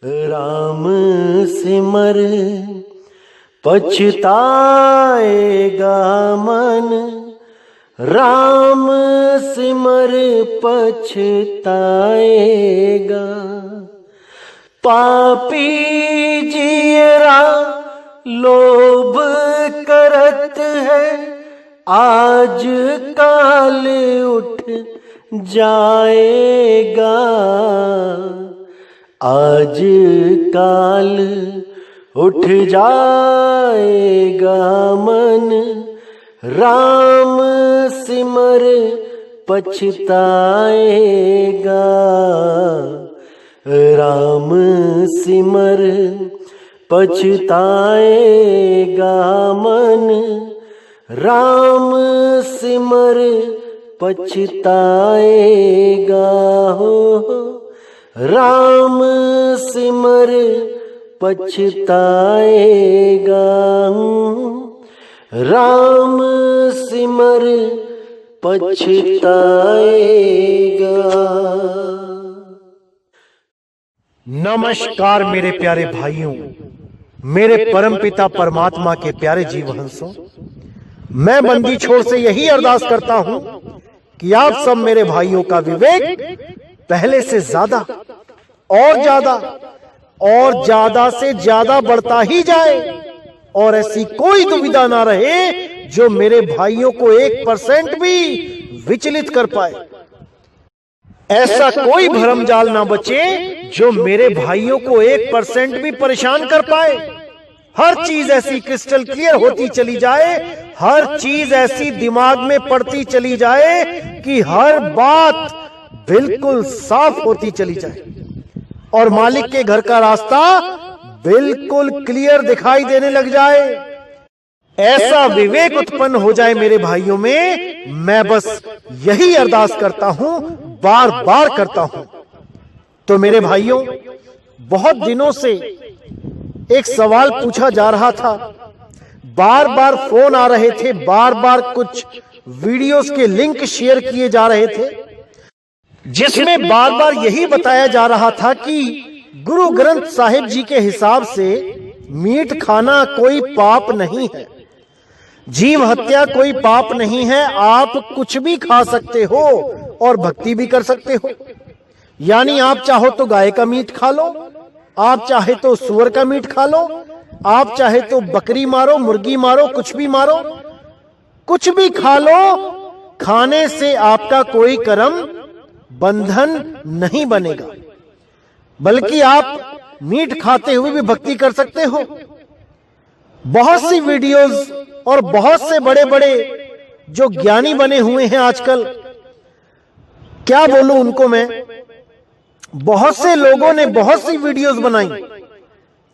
राम सिमर पछताएगा मन, राम सिमर पछताएगा। पापी जीरा लोभ करत है, आज काल उठ जाएगा। आज काल उठ जाएगा मन, राम सिमर पछताएगा। राम सिमर पछताएगा मन, राम सिमर पछताएगा हो। राम सिमर पछताएगा, राम सिमर पछताएगा। नमस्कार मेरे प्यारे भाइयों, मेरे परमपिता परमात्मा के प्यारे जीव हंसों। मैं बंदी छोड़ से यही अरदास करता हूं कि आप सब मेरे भाइयों का विवेक पहले से ज्यादा और ज्यादा से ज्यादा बढ़ता ही जाए, और ऐसी कोई दुविधा ना रहे जो मेरे भाइयों को 1% भी विचलित कर पाए। ऐसा कोई भरमजाल ना बचे जो मेरे भाइयों को 1% भी परेशान कर पाए। हर चीज ऐसी क्रिस्टल क्लियर होती चली जाए, हर चीज ऐसी दिमाग में पड़ती चली जाए कि हर बात बिल्कुल साफ होती चली जाए और मालिक के घर का रास्ता बिल्कुल क्लियर दिखाई देने लग जाए। ऐसा विवेक उत्पन्न हो जाए मेरे भाइयों में, मैं बस यही अरदास करता हूं, बार बार करता हूं। तो मेरे भाइयों, बहुत दिनों से एक सवाल पूछा जा रहा था, बार बार फोन आ रहे थे, बार बार कुछ वीडियोस के लिंक शेयर किए जा रहे थे, जिसमें बार बार यही बताया जा रहा था कि गुरु ग्रंथ साहिब जी के हिसाब से मीट खाना कोई पाप नहीं है, जीव हत्या कोई पाप नहीं है, आप कुछ भी खा सकते हो और भक्ति भी कर सकते हो। यानी आप चाहो तो गाय का मीट खा लो, आप चाहे तो सुअर का मीट खा लो, आप चाहे तो बकरी मारो, मुर्गी मारो, कुछ भी मारो, कुछ भी खा लो। खाने से आपका कोई कर्म बंधन नहीं बनेगा, बल्कि आप मीट खाते हुए भी भक्ति कर सकते हो। बहुत सी वीडियोस और बहुत से बड़े बड़े जो ज्ञानी बने हुए हैं आजकल, क्या बोलूं उनको मैं, बहुत से लोगों ने बहुत सी वीडियोस बनाई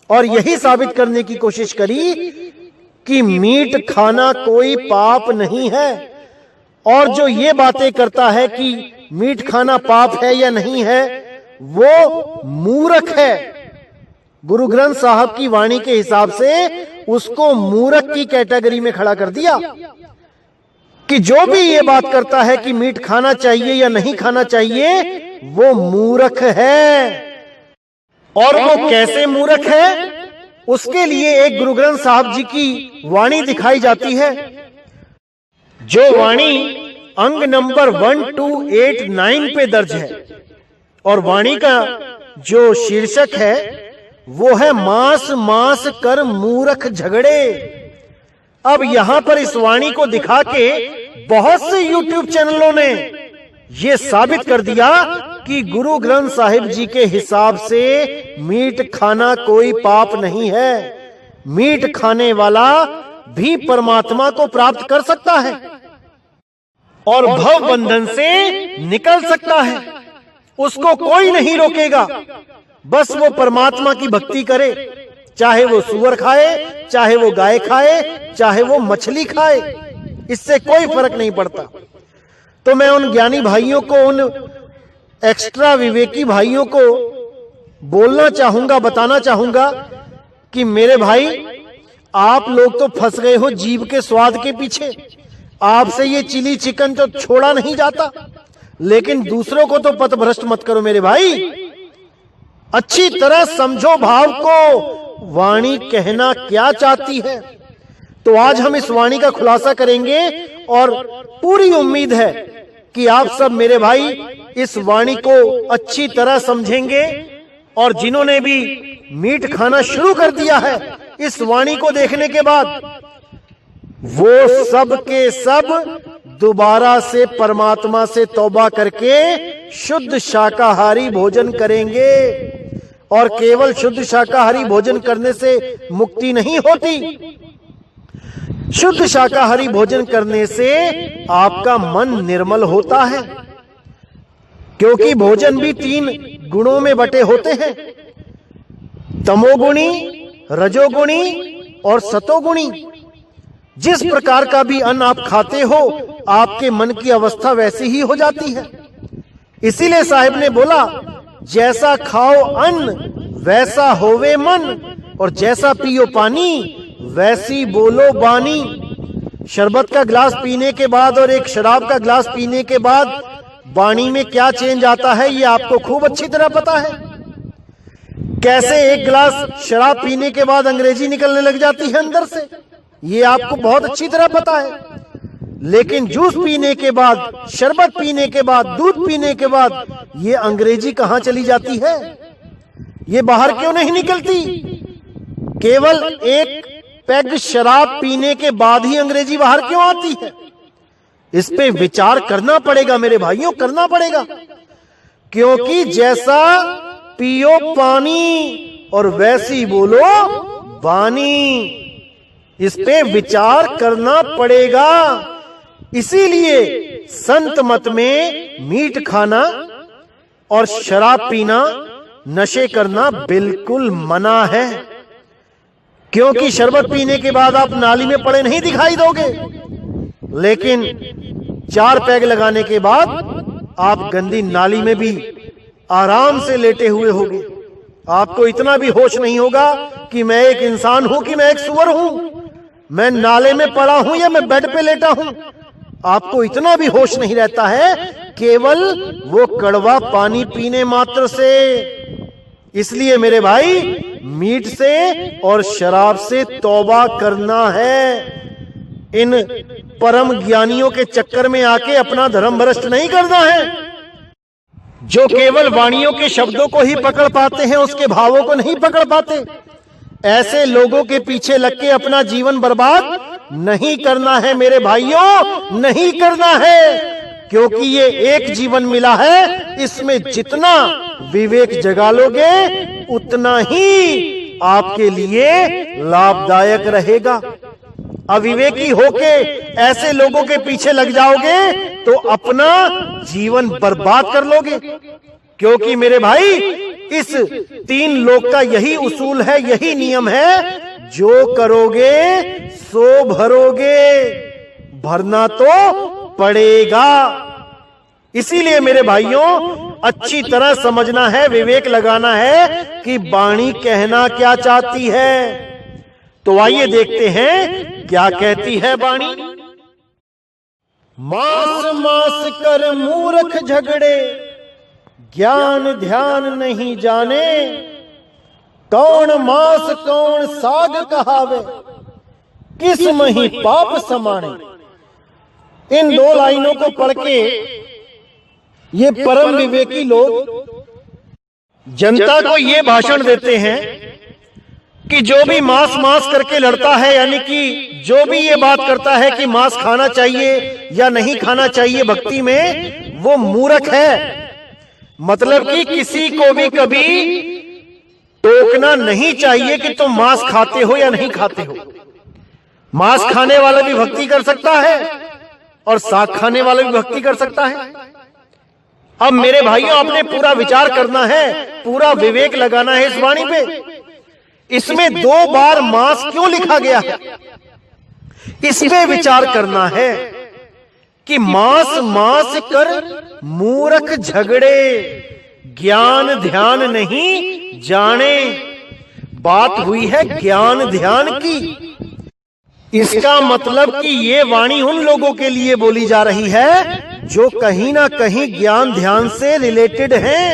और यही साबित करने की कोशिश करी कि मीट खाना कोई पाप नहीं है। और जो ये बातें करता है कि मीट खाना पाप है या नहीं है, वो मूर्ख है। गुरु ग्रंथ साहब की वाणी के हिसाब से उसको मूर्ख की कैटेगरी में खड़ा कर दिया कि जो भी ये बात करता है कि मीट खाना चाहिए या नहीं खाना चाहिए, वो मूर्ख है। और वो कैसे मूर्ख है, उसके लिए एक गुरु ग्रंथ साहब जी की वाणी दिखाई जाती है, जो वाणी अंग नंबर 1289 पे दर्ज है। और वाणी का जो शीर्षक है वो है मांस मांस कर मूर्ख झगड़े। अब यहां पर इस वाणी को दिखा के बहुत से YouTube चैनलों ने यह साबित कर दिया कि गुरु ग्रंथ साहिब जी के हिसाब से मीट खाना कोई पाप नहीं है, मीट खाने वाला भी परमात्मा को प्राप्त कर सकता है और भव बंधन से निकल सकता है। उसको कोई नहीं रोकेगा, बस वो परमात्मा की भक्ति करे, चाहे वो सुअर खाए, चाहे वो गाय खाए, चाहे वो मछली खाए, इससे कोई फर्क नहीं पड़ता। तो मैं उन ज्ञानी भाइयों को, उन एक्स्ट्रा विवेकी भाइयों को बोलना चाहूंगा, बताना चाहूंगा कि मेरे भाई, आप लोग तो फंस गए हो जीभ के स्वाद के पीछे। आपसे ये चिली चिकन तो छोड़ा नहीं जाता, लेकिन दूसरों को तो पथभ्रष्ट मत करो मेरे भाई। अच्छी तरह समझो भाव को, वाणी कहना क्या चाहती है। तो आज हम इस वाणी का खुलासा करेंगे और पूरी उम्मीद है कि आप सब मेरे भाई इस वाणी को अच्छी तरह समझेंगे। और जिन्होंने भी मीट खाना शुरू कर दिया है इस वाणी को देखने के बाद, वो सब के सब दोबारा से परमात्मा से तौबा करके शुद्ध शाकाहारी भोजन करेंगे। और केवल शुद्ध शाकाहारी भोजन करने से मुक्ति नहीं होती, शुद्ध शाकाहारी भोजन करने से आपका मन निर्मल होता है। क्योंकि भोजन भी 3 गुणों में बटे होते हैं, तमोगुणी, रजोगुणी और सतोगुणी। जिस प्रकार का भी अन्न आप खाते हो, आपके मन की अवस्था वैसी ही हो जाती है। इसीलिए साहिब ने बोला, जैसा खाओ अन्न वैसा होवे मन, और जैसा पियो पानी वैसी बोलो बानी। शरबत का गिलास पीने के बाद और एक शराब का गिलास पीने के बाद वाणी में क्या चेंज आता है, ये आपको खूब अच्छी तरह पता है। कैसे एक गिलास शराब पीने के बाद अंग्रेजी निकलने लग जाती है अंदर से, ये आपको बहुत अच्छी तरह पता है। लेकिन जूस पीने के बाद, शरबत पीने के बाद, दूध पीने के बाद ये अंग्रेजी कहां चली जाती है, ये बाहर क्यों नहीं निकलती? केवल एक पैग शराब पीने के बाद ही अंग्रेजी बाहर क्यों आती है? इस पे विचार करना पड़ेगा मेरे भाइयों, करना पड़ेगा। क्योंकि जैसा पियो पानी और वैसी बोलो वाणी, इस पे विचार करना पड़ेगा। इसीलिए संत मत में मीट खाना और शराब पीना, नशे करना बिल्कुल मना है। क्योंकि शरबत पीने के बाद आप नाली में पड़े नहीं दिखाई दोगे, लेकिन 4 पैग लगाने के बाद आप गंदी नाली में भी आराम से लेटे हुए होगे। आपको इतना भी होश नहीं होगा कि मैं एक इंसान हूं, कि मैं एक सुअर हूं, मैं नाले में पड़ा हूं या मैं बेड पे लेटा हूं। आपको इतना भी होश नहीं रहता है, केवल वो कड़वा पानी पीने मात्र से। इसलिए मेरे भाई, मीट से और शराब से तौबा करना है। इन परम ज्ञानियों के चक्कर में आके अपना धर्म भ्रष्ट नहीं करना है। जो केवल वाणियों के शब्दों को ही पकड़ पाते हैं, उसके भावों को नहीं पकड़ पाते। ऐसे लोगों के पीछे लग के अपना जीवन बर्बाद नहीं करना है मेरे भाइयों, नहीं करना है। क्योंकि ये एक जीवन मिला है, इसमें जितना विवेक जगा लोगे उतना ही आपके लिए लाभदायक रहेगा। अविवेकी होके ऐसे लोगों के पीछे लग जाओगे तो अपना जीवन बर्बाद कर लोगे। क्योंकि मेरे भाई, इस 3 लोक का यही उसूल है, यही नियम है, जो करोगे सो भरोगे, भरना तो पड़ेगा। इसीलिए मेरे भाइयों, अच्छी तरह समझना है, विवेक लगाना है कि वाणी कहना क्या चाहती है। तो आइए देखते हैं क्या कहती है वाणी। मास मास कर मूर्ख झगड़े, ज्ञान ध्यान नहीं जाने, कौन मास कौन साग कहावे, किस मही पाप समाने। इन 2 लाइनों को पढ़ के ये परम विवेकी लोग जनता को ये भाषण देते हैं कि जो भी मांस मांस करके लड़ता है, यानी कि जो भी ये बात करता है कि मांस खाना चाहिए या नहीं खाना चाहिए भक्ति में, वो मूर्ख है। मतलब कि किसी को भी कभी टोकना नहीं चाहिए कि तुम मांस खाते हो या नहीं खाते हो। मांस खाने वाला भी भक्ति कर सकता है और साग खाने वाला भी भक्ति कर सकता है। अब मेरे भाइयों, आपने पूरा विचार करना है, पूरा विवेक लगाना है इस वाणी पे। इसमें 2 बार मांस क्यों लिखा गया है, इसमें विचार करना है कि मांस मांस कर मूर्ख झगड़े, ज्ञान ध्यान नहीं जाने। बात हुई है ज्ञान ध्यान की। इसका मतलब कि ये वाणी उन लोगों के लिए बोली जा रही है जो कहीं ना कहीं ज्ञान ध्यान से रिलेटेड हैं।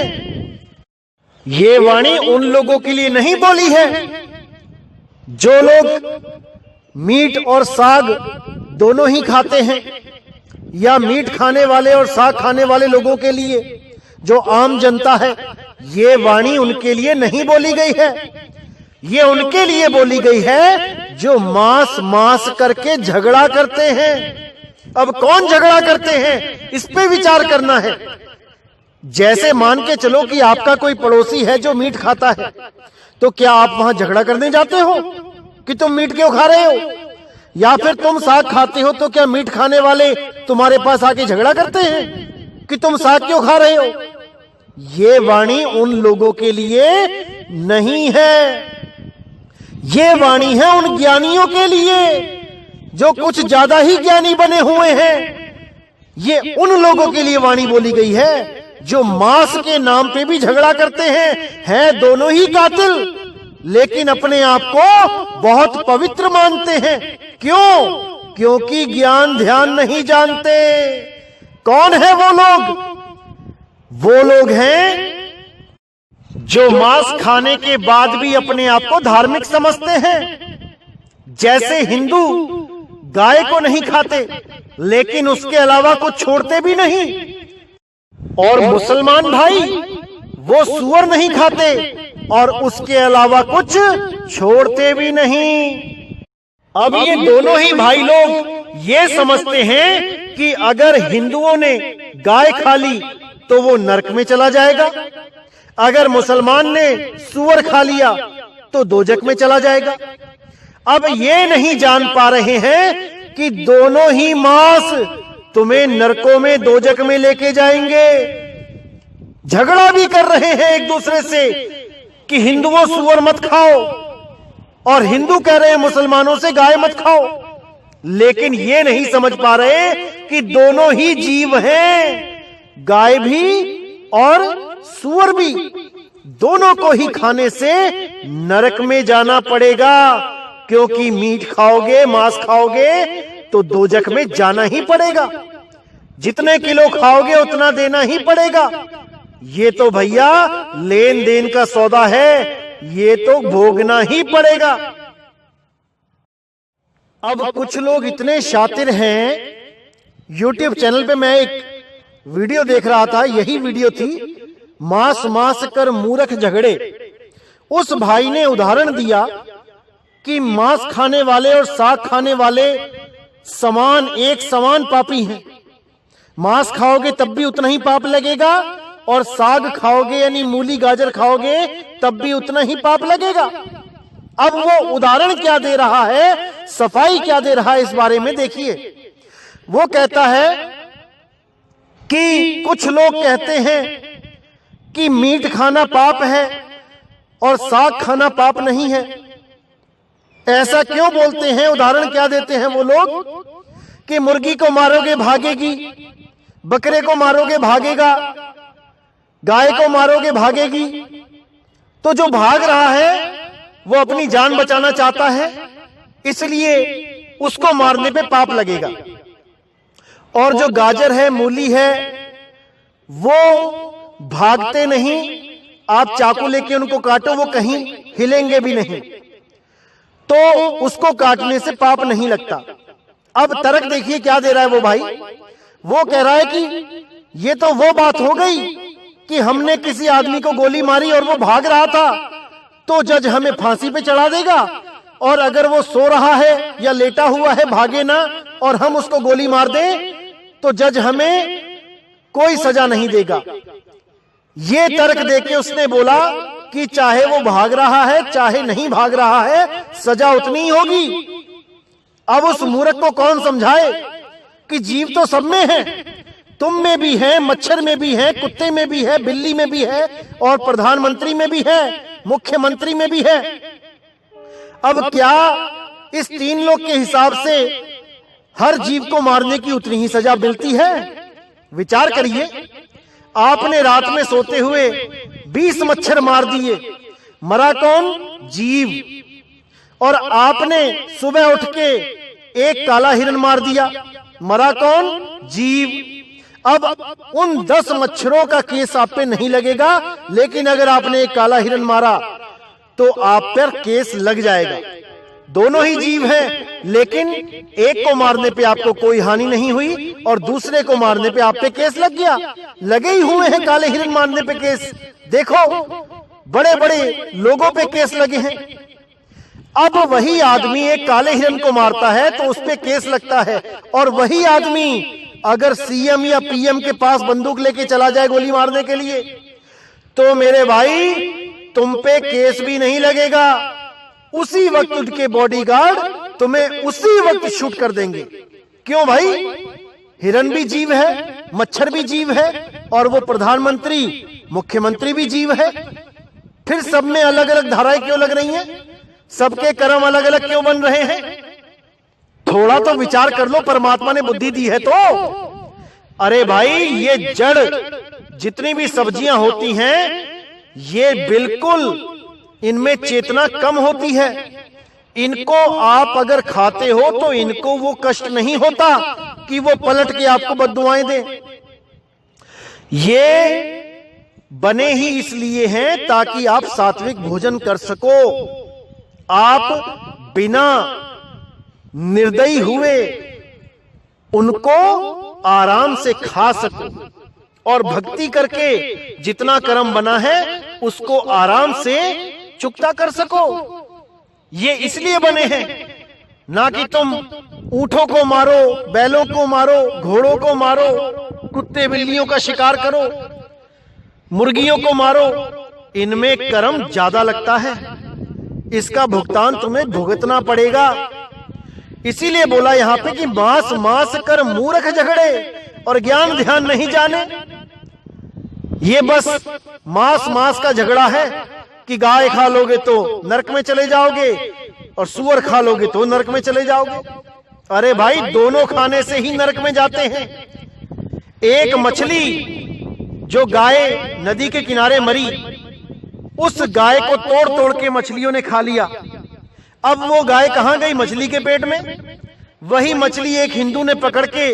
ये वाणी उन लोगों के लिए नहीं बोली है जो लोग मीट और साग दोनों ही खाते हैं, या मीट खाने वाले और साग खाने वाले लोगों के लिए, जो आम जनता है। ये वाणी उनके लिए नहीं बोली गई है, ये उनके लिए बोली गई है जो मांस मांस करके झगड़ा करते हैं। अब कौन झगड़ा करते हैं, इस पे विचार करना है। जैसे मान के चलो कि आपका कोई पड़ोसी है जो मीट खाता है, तो क्या आप वहां झगड़ा करने जाते हो कि तुम मीट क्यों खा रहे हो? या फिर तुम साग खाते हो तो क्या मीट खाने वाले तुम्हारे पास आके झगड़ा करते हैं कि तुम साग क्यों खा रहे हो? ये वाणी उन लोगों के लिए नहीं है, ये वाणी है उन ज्ञानियों के लिए जो कुछ ज्यादा ही ज्ञानी बने हुए हैं। ये उन लोगों के लिए वाणी बोली गई है जो मांस के नाम पे भी झगड़ा करते हैं दोनों ही कातिल, लेकिन अपने आप को बहुत पवित्र मानते हैं। क्यों? क्योंकि ज्ञान ध्यान नहीं जानते। कौन है वो लोग? वो लोग हैं जो मांस खाने के बाद भी अपने आप को धार्मिक समझते हैं। जैसे हिंदू गाय को नहीं खाते, लेकिन उसके अलावा कुछ छोड़ते भी नहीं, और मुसलमान भाई वो सूअर नहीं खाते और उसके अलावा कुछ छोड़ते भी नहीं। अब ये दोनों ही भाई लोग ये समझते हैं कि अगर हिंदुओं ने गाय खा ली तो वो नरक में चला जाएगा, अगर मुसलमान ने सूअर खा लिया तो दोजक में चला जाएगा। अब ये नहीं जान पा रहे हैं कि दोनों ही मांस तुम्हें नरकों में दोजक में लेके जाएंगे। झगड़ा भी कर रहे हैं एक दूसरे से कि हिंदुओं सूअर मत खाओ, और हिंदू कह रहे हैं मुसलमानों से गाय मत खाओ, लेकिन ये नहीं समझ पा रहे कि दोनों ही जीव हैं, गाय भी और सूअर भी। दोनों को ही खाने से नरक में जाना पड़ेगा, क्योंकि मीट खाओगे, मांस खाओगे तो दोजक में जाना ही पड़ेगा। जितने किलो खाओगे उतना देना ही पड़ेगा। ये तो भैया लेन देन का सौदा है, ये तो भोगना ही पड़ेगा। अब कुछ लोग इतने शातिर हैं, YouTube चैनल पे मैं एक वीडियो देख रहा था, यही वीडियो थी, मांस मांस कर मूर्ख झगड़े। उस भाई ने उदाहरण दिया कि मांस खाने वाले और साग खाने वाले समान एक समान पापी हैं। मांस खाओगे तब भी उतना ही पाप लगेगा, और साग खाओगे यानी मूली गाजर खाओगे तब भी उतना ही पाप लगेगा। अब वो उदाहरण क्या दे रहा है, सफाई क्या दे रहा है, इस बारे में देखिए। वो कहता है कि कुछ लोग कहते हैं कि मीट खाना पाप है और साग खाना पाप नहीं है। ऐसा क्यों बोलते हैं? उदाहरण क्या देते हैं वो लोग कि मुर्गी को मारोगे भागेगी, बकरे को मारोगे भागेगा, गाय को मारोगे भागेगी। तो जो भाग रहा है वो अपनी जान बचाना चाहता है, इसलिए उसको मारने पे पाप लगेगा। और जो गाजर है, मूली है, वो भागते नहीं, आप चाकू लेके उनको काटो वो कहीं हिलेंगे भी नहीं, तो उसको काटने से पाप नहीं लगता। अब तर्क देखिए क्या दे रहा है वो भाई। वो कह रहा है कि ये तो वो बात हो गई कि हमने किसी आदमी को गोली मारी और वो भाग रहा था, तो जज हमें फांसी पे चढ़ा देगा, और अगर वो सो रहा है या लेटा हुआ है भागे ना और हम उसको गोली मार दें तो जज हमें कोई सजा नहीं देगा। ये तर्क देके उसने बोला कि चाहे वो भाग रहा है चाहे नहीं भाग रहा है, सजा उतनी ही होगी। अब उस मूर्ख को कौन समझाए कि जीव तो सब में है, तुम में भी है, मच्छर में भी है, कुत्ते में भी है, बिल्ली में भी है, और प्रधानमंत्री में भी है, मुख्यमंत्री में भी है। अब क्या इस तीन लोग के हिसाब से हर जीव को मारने की उतनी ही सजा मिलती है? विचार करिए। आपने रात में सोते हुए 20 मच्छर मार दिए, मरा कौन? जीव। और आपने सुबह उठ के एक काला हिरण मार दिया, मरा कौन? जीव। अब उन 10 मच्छरों का केस आप पे नहीं लगेगा, लेकिन अगर आपने एक काला हिरन मारा तो आप पर केस लग जाएगा। दोनों ही जीव हैं, लेकिन एक को मारने पे आपको कोई हानि नहीं हुई और दूसरे को मारने पे आप पे केस लग गया। लगे ही हुए हैं काले हिरन मारने पे केस, देखो बड़े बड़े लोगों पे केस लगे हैं। अब वही आदमी एक काले हिरन को मारता है तो उस पे केस लगता है, और वही आदमी अगर सीएम या पीएम के पास बंदूक लेके चला जाए गोली मारने के लिए, तो मेरे भाई तुम पे केस भी नहीं लगेगा। उसी वक्त उनके बॉडीगार्ड तुम्हें उसी वक्त शूट कर देंगे। क्यों भाई? हिरन भी जीव है, मच्छर भी जीव है, और वो प्रधानमंत्री मुख्यमंत्री भी जीव है। फिर सब में अलग अलग धाराएं क्यों लग रही हैं? सबके कर्म अलग अलग क्यों बन रहे हैं? थोड़ा तो विचार कर लो, परमात्मा ने बुद्धि दी है तो। अरे भाई, ये जड़ जितनी भी सब्जियां होती हैं, ये बिल्कुल इनमें चेतना कम होती है। इनको आप अगर खाते हो तो इनको वो कष्ट नहीं होता कि वो पलट के आपको बद्दुआएं दे। ये बने ही इसलिए हैं ताकि आप सात्विक भोजन कर सको, आप बिना निर्दयी हुए उनको आराम से खा सको, और भक्ति करके जितना कर्म बना है उसको आराम से चुकता कर सको। ये इसलिए बने हैं, ना कि तुम ऊंटों को मारो, बैलों को मारो, घोड़ों को मारो, कुत्ते बिल्लियों का शिकार करो, मुर्गियों को मारो। इनमें कर्म ज्यादा लगता है, इसका भुगतान तुम्हें भुगतना पड़ेगा। इसीलिए बोला यहां पे कि मांस मांस कर मूर्ख झगड़े और ज्ञान ध्यान नहीं जाने। ये बस मांस मांस का झगड़ा है कि गाय खा लोगे तो नरक में चले जाओगे और सुअर खा लोगे तो नरक में चले जाओगे। अरे भाई, दोनों खाने से ही नरक में जाते हैं। एक मछली जो गाय नदी के किनारे मरी, उस गाय को तोड़ तोड़ के मछलियों ने खा लिया। अब वो गाय कहां गई? मछली के पेट में। वही मछली एक हिंदू ने पकड़ के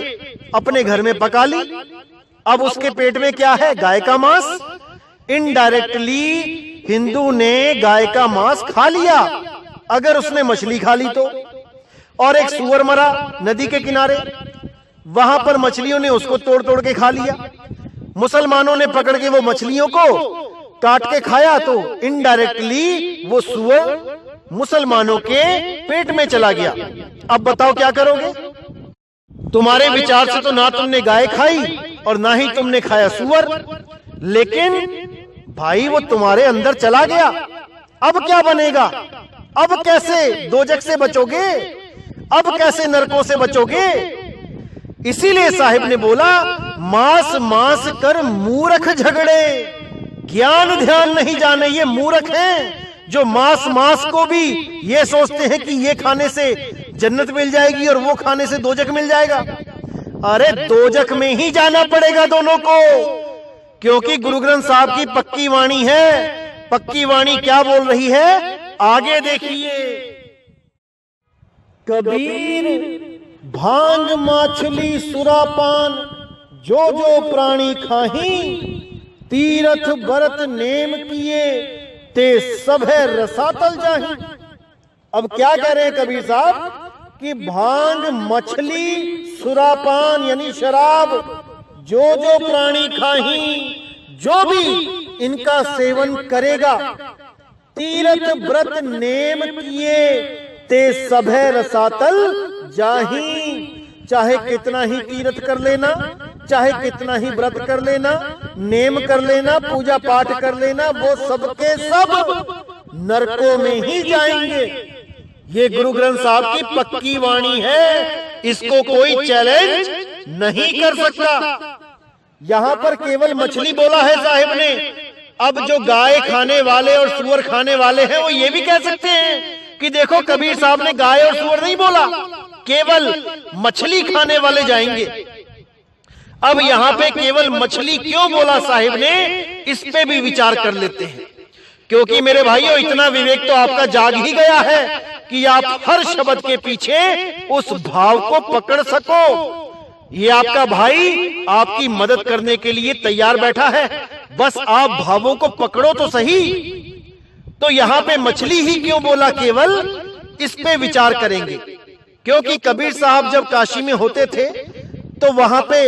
अपने घर में पका ली। अब उसके पेट में क्या है? गाय का मांस। इनडायरेक्टली हिंदू ने गाय का मांस खा लिया, अगर उसने मछली खा ली तो। और एक सुअर मरा नदी के किनारे, वहां पर मछलियों ने उसको तोड़ तोड़ के खा लिया। मुसलमानों ने पकड़ के वो मछलियों को काट के खाया, तो इनडायरेक्टली वो सुअर मुसलमानों के पेट में चला गया। अब बताओ क्या करोगे? तुम्हारे विचार से तो ना तुमने गाय खाई और ना ही तुमने खाया सुअर, लेकिन भाई वो तुम्हारे अंदर चला गया। अब क्या बनेगा? अब कैसे दोजख से बचोगे? अब कैसे नरकों से बचोगे? इसीलिए साहिब ने बोला, मांस मांस कर मूर्ख झगड़े, ज्ञान ध्यान नहीं जाने। ये मूर्ख हैं जो मांस मांस को भी ये सोचते हैं कि ये खाने से जन्नत मिल जाएगी और वो खाने से दोजख मिल जाएगा। अरे दोजख में ही जाना पड़ेगा दोनों को, क्योंकि गुरु ग्रंथ साहब की पक्की वाणी है। पक्की वाणी क्या बोल रही है? आगे देखिए। कबीर भांग माछली सुरापान जो जो प्राणी खाही, तीरथ भरत नेम किए ते सब है रसातल जाही। अब क्या कह रहे हैं कबीर साहब कि भांग, मछली, सुरापान यानी शराब जो जो प्राणी खाही, जो भी इनका सेवन करेगा, तीरथ व्रत नेम किए ते सब है रसातल जाही। चाहे कितना ही तीर्थ कर लेना, चाहे कितना ही व्रत कर लेना, नेम कर लेना, पूजा पाठ कर लेना, वो सबके सब नरकों में ही जाएंगे। ये गुरु ग्रंथ साहब की पक्की वाणी है, इसको कोई चैलेंज नहीं कर सकता। यहां पर केवल मछली बोला है साहिब ने। अब जो गाय खाने वाले और सुअर खाने वाले हैं वो ये भी कह सकते हैं कि देखो कबीर साहब ने गाय और सुअर नहीं बोला, केवल मछली खाने वाले जाएंगे। अब यहां पे केवल मछली क्यों बोला साहिब ने, इस पे भी विचार कर लेते हैं। क्योंकि मेरे भाइयों, इतना विवेक तो आपका जाग ही गया है कि आप हर शब्द के पीछे उस भाव को पकड़ सको। ये आपका भाई आपकी मदद करने के लिए तैयार बैठा है, बस आप भावों को पकड़ो तो सही। तो यहां पे मछली ही क्यों बोला, केवल इस पे विचार करेंगे। क्योंकि कबीर साहब जब काशी में होते थे तो वहां पे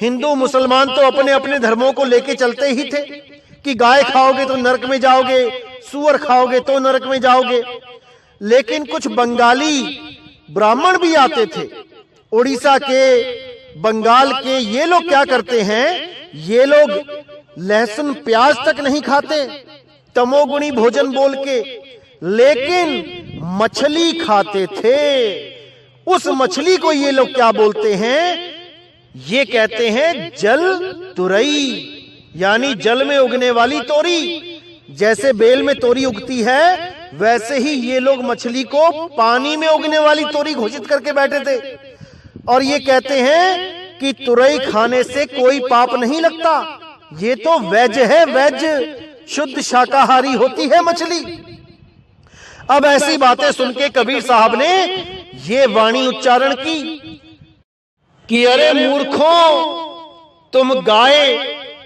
हिंदू मुसलमान तो अपने अपने धर्मों को लेके चलते ही थे कि गाय खाओगे तो नरक में जाओगे, सूअर खाओगे तो नरक में जाओगे। लेकिन कुछ बंगाली ब्राह्मण भी आते थे, उड़ीसा के, बंगाल के। ये लोग क्या करते हैं, ये लोग लहसुन प्याज तक नहीं खाते, तमोगुणी भोजन बोल के, लेकिन मछली खाते थे। उस मछली को ये लोग क्या बोलते हैं, ये कहते हैं जल तुरई, यानी जल में उगने वाली तोरी। जैसे बेल में तोरी उगती है, वैसे ही ये लोग मछली को पानी में उगने वाली तोरी घोषित करके बैठे थे। और ये कहते हैं कि तुरई खाने से कोई पाप नहीं लगता, ये तो वेज है, वेज, शुद्ध शाकाहारी होती है मछली। अब ऐसी बातें सुन के कबीर साहब ने ये वाणी उच्चारण की कि अरे मूर्खों, तुम गाय,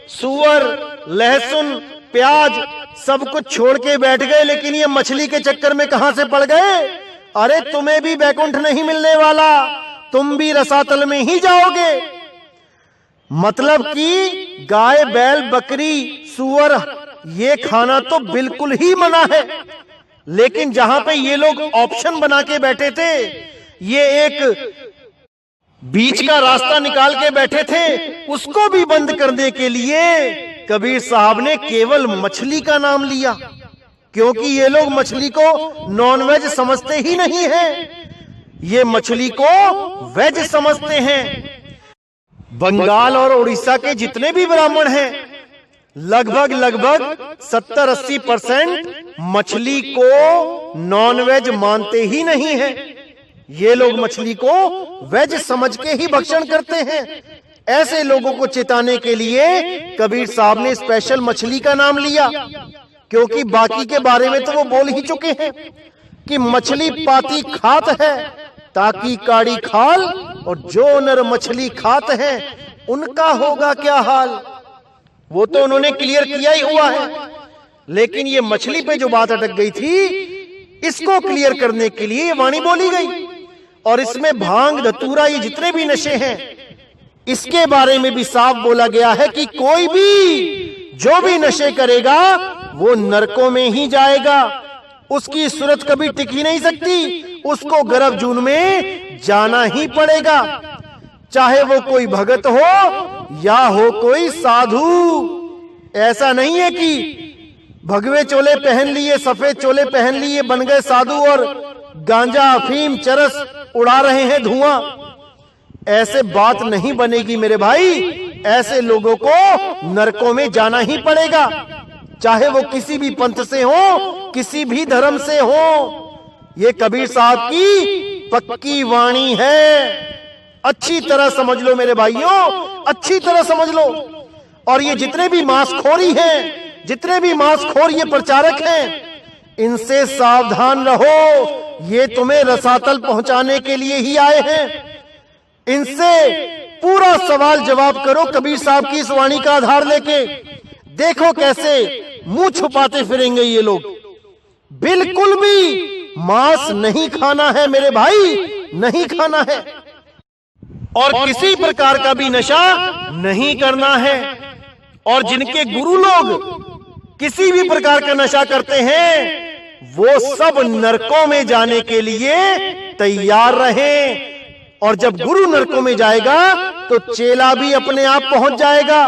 सूअर, लहसुन, प्याज सब कुछ छोड़ के बैठ गए, लेकिन ये मछली के चक्कर में कहां से पड़ गए। अरे तुम्हें भी बैकुंठ नहीं मिलने वाला, तुम भी रसातल में ही जाओगे। मतलब कि गाय, बैल, बकरी, सूअर ये खाना तो बिल्कुल ही मना है। लेकिन जहां पे ये लोग ऑप्शन बना के बैठे थे, ये एक बीच का रास्ता निकाल के बैठे थे, उसको भी बंद करने के लिए कबीर साहब ने केवल मछली का नाम लिया। क्योंकि ये लोग मछली को नॉनवेज समझते ही नहीं है, ये मछली को वेज समझते हैं। बंगाल और उड़ीसा के जितने भी ब्राह्मण हैं, लगभग 70-80% मछली को नॉनवेज मानते ही नहीं है। ये लोग मछली को वेज समझ के ही भक्षण करते हैं। ऐसे लोगों को चेताने के लिए कबीर साहब ने स्पेशल मछली का नाम लिया। क्योंकि बाकी के बारे में तो वो बोल ही चुके हैं कि मछली पाती खात है, ताकि काड़ी खाल, और जो नर मछली खात है उनका होगा क्या हाल। वो तो उन्होंने क्लियर किया ही हुआ है। लेकिन ये मछली पे जो बात अटक गई थी, इसको क्लियर करने के लिए वाणी बोली गई। और इसमें भांग, धतूरा, ये जितने भी नशे हैं, इसके बारे में भी साफ बोला गया है कि कोई भी जो भी नशे करेगा वो नरकों में ही जाएगा, उसकी सूरत कभी टिक ही नहीं सकती, उसको गर्भ जून में जाना ही पड़ेगा। चाहे वो कोई भगत हो या हो कोई साधु। ऐसा नहीं है कि भगवे चोले पहन लिए, सफेद चोले पहन लिए, बन गए साधु और गांजा, अफीम, चरस उड़ा रहे हैं धुआं। ऐसे बात नहीं बनेगी मेरे भाई। ऐसे लोगों को नरकों में जाना ही पड़ेगा, चाहे वो किसी भी पंथ से हो, किसी भी धर्म से हो। ये कबीर साहब की पक्की वाणी है। अच्छी तरह समझ लो मेरे भाइयों, अच्छी तरह समझ लो। और ये जितने भी मांसखोरी हैं, जितने भी मांसखोर ये प्रचारक हैं, इनसे सावधान रहो। ये तुम्हें रसातल पहुंचाने के लिए ही आए हैं। इनसे पूरा सवाल जवाब करो कबीर साहब की इस वाणी का आधार लेके। देखो कैसे मुंह छुपाते फिरेंगे ये लोग। बिल्कुल भी मांस नहीं खाना है मेरे भाई, नहीं खाना है। और किसी प्रकार का भी नशा नहीं करना है। और जिनके गुरु लोग किसी भी प्रकार का नशा करते हैं, वो सब नरकों में जाने के लिए तैयार रहें। और जब गुरु नरकों में जाएगा तो चेला भी अपने आप पहुंच जाएगा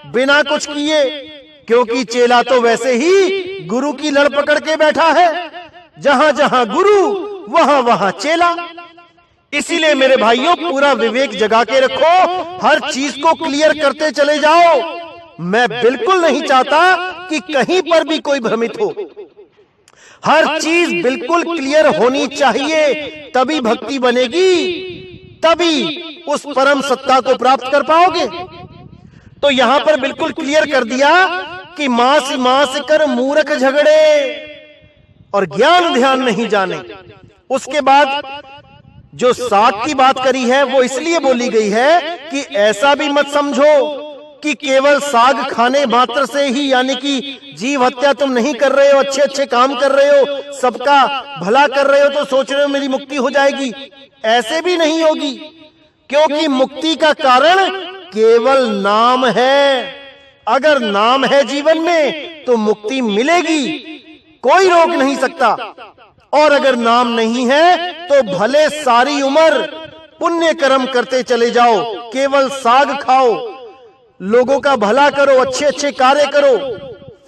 बिना कुछ किए। क्योंकि चेला तो वैसे ही गुरु की लड़ पकड़ के बैठा है। जहां जहां गुरु वहां वहां चेला। इसीलिए मेरे भाइयों, पूरा विवेक जगा के रखो, हर चीज को क्लियर करते चले जाओ। मैं बिल्कुल नहीं चाहता कि कहीं पर भी कोई भ्रमित हो। हर चीज बिल्कुल क्लियर होनी चाहिए, तभी भक्ति बनेगी, तभी उस परम सत्ता को प्राप्त कर पाओगे। तो यहां पर बिल्कुल क्लियर कर दिया कि मांस मांस कर मूर्ख झगड़े और ज्ञान ध्यान नहीं जाने। उसके बाद जो साग की बात करी है वो इसलिए बोली गई है कि ऐसा भी मत समझो कि केवल साग खाने मात्र से ही, यानी कि जीव हत्या तुम नहीं कर रहे हो, अच्छे अच्छे काम कर रहे हो, सबका भला कर रहे हो तो सोच रहे हो मेरी मुक्ति हो जाएगी। ऐसे भी नहीं होगी, क्योंकि मुक्ति का कारण केवल नाम है। अगर नाम है जीवन में तो मुक्ति मिलेगी, कोई रोक नहीं सकता। और अगर नाम नहीं है तो भले सारी उम्र पुण्य कर्म करते चले जाओ, केवल साग खाओ, लोगों का भला करो, अच्छे अच्छे कार्य करो,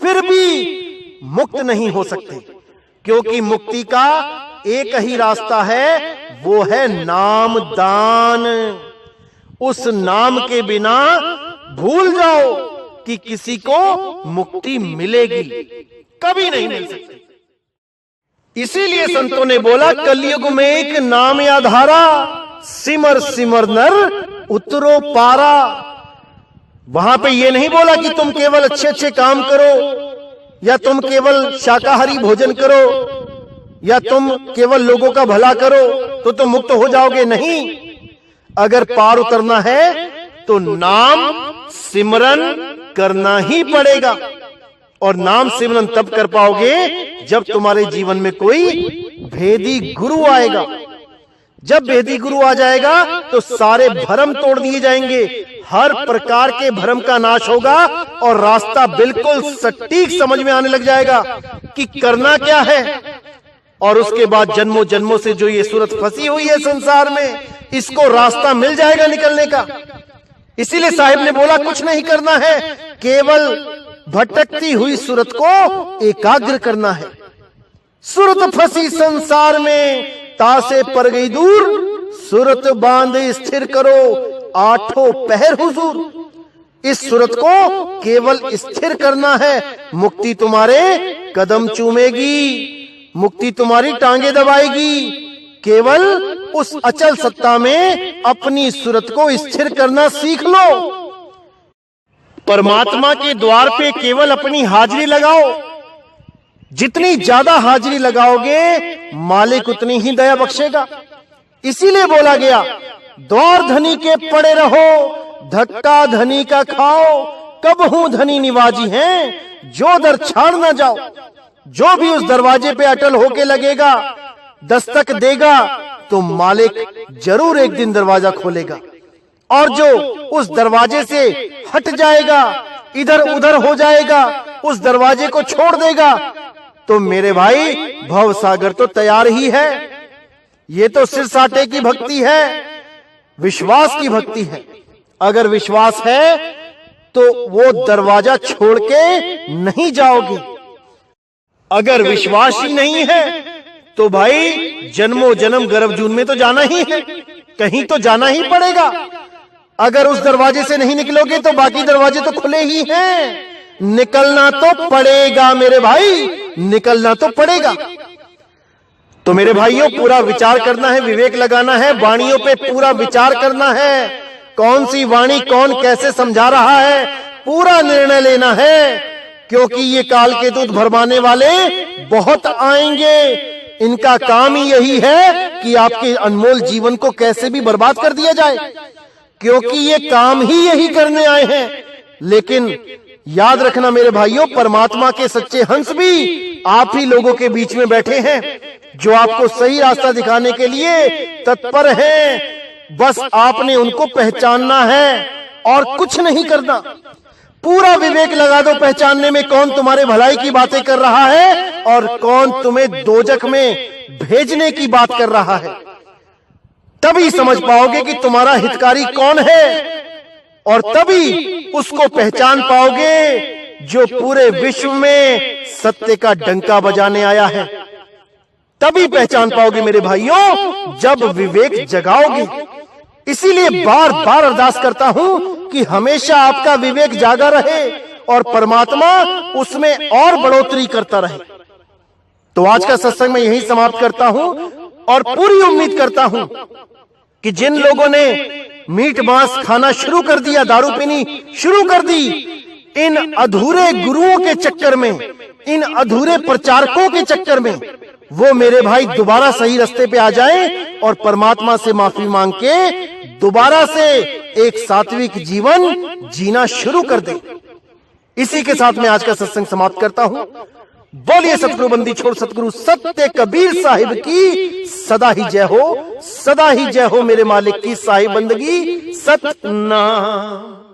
फिर भी मुक्त नहीं हो सकते। क्योंकि मुक्ति का एक ही रास्ता है, वो है नाम दान। उस नाम के बिना भूल जाओ कि किसी को मुक्ति मिलेगी, कभी नहीं मिल सकती। इसीलिए संतों ने बोला कलयुग में एक नाम या धारा, सिमर सिमर नर उतरो पारा। वहां पे ये नहीं बोला कि तुम केवल अच्छे अच्छे काम करो, या तुम केवल शाकाहारी भोजन करो, या तुम केवल लोगों का भला करो तो तुम मुक्त हो जाओगे। नहीं, अगर पार उतरना है तो नाम सिमरन करना ही पड़ेगा। और नाम सिमरन तब कर पाओगे जब तुम्हारे जीवन में कोई भेदी गुरु आएगा। जब भेदी गुरु आ जाएगा तो सारे भ्रम तोड़ दिए जाएंगे, हर प्रकार के भ्रम का नाश होगा और रास्ता बिल्कुल सटीक समझ में आने लग जाएगा कि करना क्या है। और उसके बाद जन्मों जन्मों से जो ये सूरत फंसी हुई है संसार में, इसको रास्ता मिल जाएगा निकलने का। इसीलिए साहिब ने बोला कुछ नहीं करना है, केवल भटकती हुई सूरत को एकाग्र करना है। सूरत फंसी संसार में, तासे पर गई दूर, सूरत बांध स्थिर करो, आठों पहर हुजूर। इस सूरत को केवल स्थिर करना है, मुक्ति तुम्हारे कदम चूमेगी, मुक्ति तुम्हारी टांगे दबाएगी। केवल उस अचल सत्ता में अपनी सूरत को स्थिर करना सीख लो। परमात्मा के द्वार पे केवल अपनी हाजिरी लगाओ। जितनी ज्यादा हाजिरी लगाओगे मालिक उतनी ही दया बख्शेगा। इसीलिए बोला गया द्वार धनी के पड़े रहो, धक्का धनी का खाओ, कब हूं धनी निवाजी हैं, जो दर छाड़ ना जाओ। जो भी उस दरवाजे पे अटल होके लगेगा, दस्तक देगा, तो मालिक जरूर एक दिन दरवाजा खोलेगा। और जो उस दरवाजे से हट जाएगा, इधर उधर हो जाएगा, उस दरवाजे को छोड़ देगा, तो मेरे भाई भव सागर तो तैयार ही है। ये तो सिर साटे की भक्ति है, विश्वास की भक्ति है। अगर विश्वास है तो वो दरवाजा छोड़ के नहीं जाओगे। अगर विश्वास ही नहीं है तो भाई जन्मों जन्म गर्भ जून में तो जाना ही है, कहीं तो जाना ही पड़ेगा। अगर उस दरवाजे से नहीं निकलोगे तो बाकी दरवाजे तो खुले ही हैं। निकलना तो पड़ेगा मेरे भाई, निकलना तो पड़ेगा। तो मेरे भाइयों पूरा विचार करना है, विवेक लगाना है, वाणियों पे पूरा विचार करना है। कौन सी वाणी कौन कैसे समझा रहा है, पूरा निर्णय लेना है। क्योंकि ये काल के दूत भरमाने वाले बहुत आएंगे। इनका काम ही यही है कि आपके अनमोल जीवन को कैसे भी बर्बाद कर दिया जाए, क्योंकि ये काम ही यही करने आए हैं। लेकिन याद रखना मेरे भाइयों, परमात्मा के सच्चे हंस भी आप ही लोगों के बीच में बैठे हैं, जो आपको सही रास्ता दिखाने के लिए तत्पर हैं। बस आपने उनको पहचानना है और कुछ नहीं करना। पूरा विवेक लगा दो पहचानने में, कौन तुम्हारे भलाई की बातें कर रहा है और कौन तुम्हें दोजख में भेजने की बात कर रहा है। तभी समझ पाओगे कि तुम्हारा हितकारी कौन है, और तभी उसको पहचान पाओगे जो पूरे विश्व में सत्य का डंका बजाने आया है। तभी पहचान पाओगे मेरे भाइयों, जब विवेक जगाओगे। इसीलिए बार बार अरदास करता हूं कि हमेशा आपका विवेक जागा रहे और परमात्मा उसमें और बढ़ोतरी करता रहे। तो आज का सत्संग मैं यही समाप्त करता हूं और पूरी उम्मीद करता हूं कि जिन लोगों ने मीट मांस खाना शुरू कर दिया, दारू पीनी शुरू कर दी, इन अधूरे गुरुओं के चक्कर में, इन अधूरे प्रचारकों के चक्कर में वो मेरे भाई दोबारा सही रास्ते पे आ जाएं और परमात्मा से माफी मांग के दोबारा से एक सात्विक जीवन जीना शुरू कर दें। इसी के साथ मैं आज का सत्संग समाप्त करता हूं। बोलिए सतगुरु बंदी छोड़ सतगुरु सत्य कबीर साहिब की सदा ही जय हो, सदा ही जय हो मेरे मालिक की साहिब बंदगी सतनाम।